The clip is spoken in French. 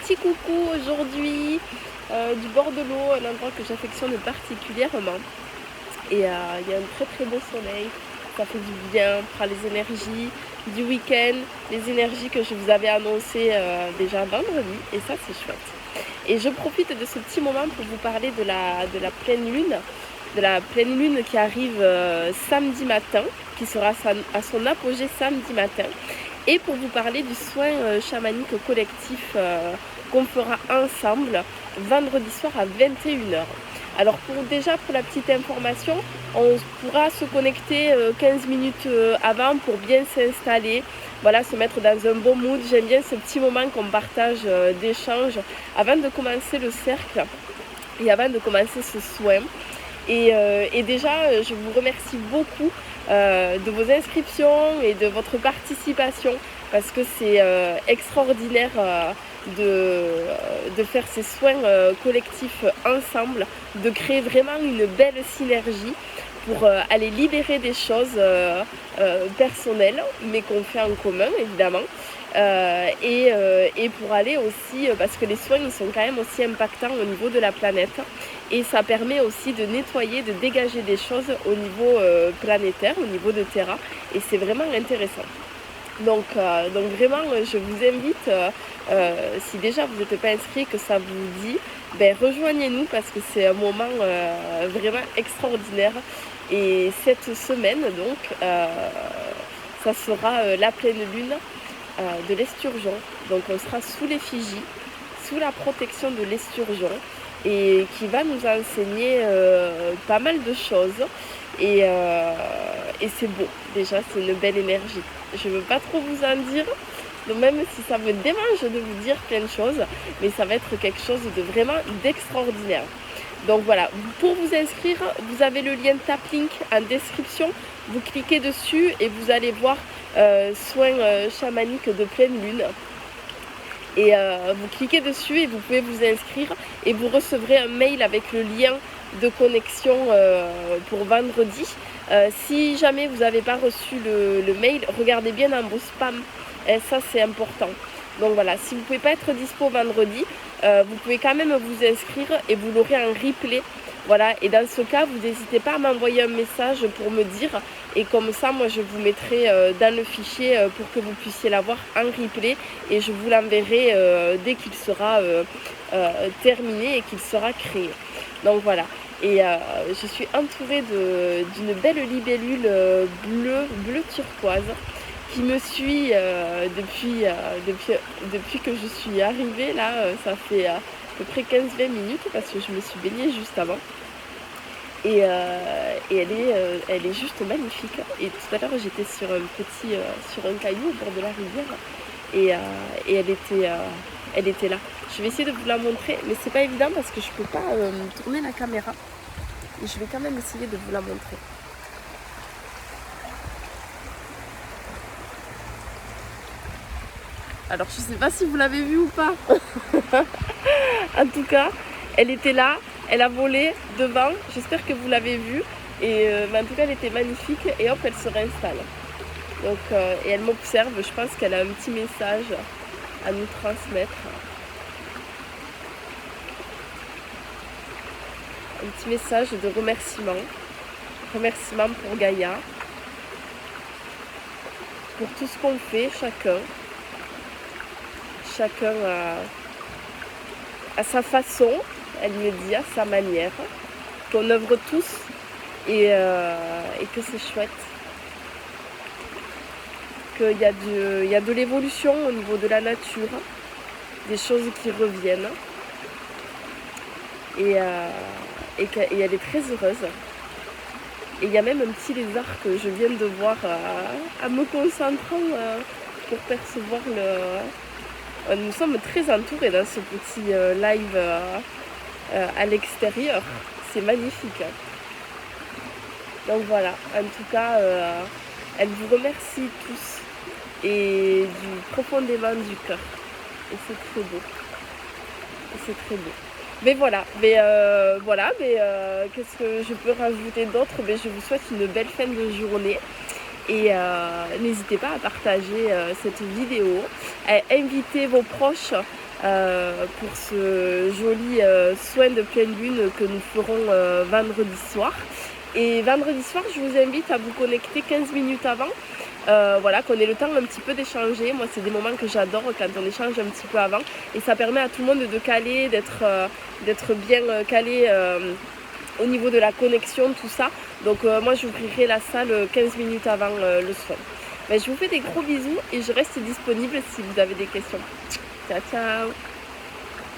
petit coucou aujourd'hui du bord de l'eau, un endroit que j'affectionne particulièrement. Et il y a un très très beau soleil, ça fait du bien, on prend les énergies du week-end, les énergies que je vous avais annoncées déjà vendredi, et ça c'est chouette. Et je profite de ce petit moment pour vous parler de la pleine lune, qui arrive samedi matin, qui sera à son apogée samedi matin, et pour vous parler du soin chamanique collectif qu'on fera ensemble vendredi soir à 21 h. Alors pour la petite information, on pourra se connecter 15 minutes avant pour bien s'installer, voilà, se mettre dans un bon mood. J'aime bien ce petit moment qu'on partage d'échange avant de commencer le cercle et avant de commencer ce soin. Et déjà, je vous remercie beaucoup de vos inscriptions et de votre participation, parce que c'est extraordinaire de faire ces soins collectifs ensemble, de créer vraiment une belle synergie pour aller libérer des choses personnelles, mais qu'on fait en commun évidemment. Et pour aller aussi, parce que les soins ils sont quand même aussi impactants au niveau de la planète, et ça permet aussi de nettoyer, de dégager des choses au niveau planétaire, au niveau de Terra, et c'est vraiment intéressant. Donc vraiment je vous invite, si déjà vous n'êtes pas inscrit, que ça vous dit, rejoignez-nous, parce que c'est un moment vraiment extraordinaire. Et cette semaine donc ça sera la pleine lune de l'Esturgeon. Donc on sera sous l'effigie, sous la protection de l'Esturgeon, et qui va nous enseigner pas mal de choses. Et c'est beau, déjà c'est une belle énergie. Je ne veux pas trop vous en dire, donc même si ça me démange de vous dire plein de choses, mais ça va être quelque chose de vraiment d'extraordinaire. Donc voilà, pour vous inscrire, vous avez le lien Taplink en description, vous cliquez dessus et vous allez voir soins chamaniques de pleine lune. Et vous cliquez dessus et vous pouvez vous inscrire, et vous recevrez un mail avec le lien de connexion pour vendredi. Si jamais vous n'avez pas reçu le mail, regardez bien dans vos spams, ça c'est important. Donc voilà, si vous ne pouvez pas être dispo vendredi, vous pouvez quand même vous inscrire et vous l'aurez en replay. Voilà, et dans ce cas, vous n'hésitez pas à m'envoyer un message pour me dire, et comme ça, moi je vous mettrai dans le fichier pour que vous puissiez l'avoir en replay, et je vous l'enverrai dès qu'il sera terminé et qu'il sera créé. Donc voilà, et je suis entourée d'une belle libellule bleu turquoise qui me suit depuis que je suis arrivée là. Ça fait à peu près 15-20 minutes, parce que je me suis baignée juste avant, et elle est juste magnifique. Et tout à l'heure j'étais sur un caillou au bord de la rivière, et elle était là. Je vais essayer de vous la montrer, mais c'est pas évident parce que je peux pas tourner la caméra, et je vais quand même essayer de vous la montrer. Alors je sais pas si vous l'avez vue ou pas. En tout cas, elle était là, elle a volé devant, j'espère que vous l'avez vue. Et en tout cas elle était magnifique, et hop, elle se réinstalle. Donc, et elle m'observe, je pense qu'elle a un petit message à nous transmettre. Un petit message de remerciement. Remerciement pour Gaïa, pour tout ce qu'on fait, chacun à sa façon, elle me dit, à sa manière, qu'on œuvre tous, et que c'est chouette, qu'il y a de l'évolution au niveau de la nature, des choses qui reviennent, et elle est très heureuse. Et il y a même un petit lézard que je viens de voir en me concentrant pour percevoir nous sommes très entourés dans ce petit live à l'extérieur. C'est magnifique. Donc voilà, en tout cas, elle vous remercie tous, et profondément du cœur. Et c'est très beau. Mais voilà, qu'est-ce que je peux rajouter d'autre? Je vous souhaite une belle fin de journée. Et n'hésitez pas à partager cette vidéo, à inviter vos proches pour ce joli soin de pleine lune que nous ferons vendredi soir. Et vendredi soir, je vous invite à vous connecter 15 minutes avant. Voilà, qu'on ait le temps un petit peu d'échanger. Moi, c'est des moments que j'adore quand on échange un petit peu avant. Et ça permet à tout le monde de caler, d'être bien calé au niveau de la connexion, tout ça. Donc moi, j'ouvrirai la salle 15 minutes avant le soin. Ben, je vous fais des gros bisous et je reste disponible si vous avez des questions. Ciao, ciao!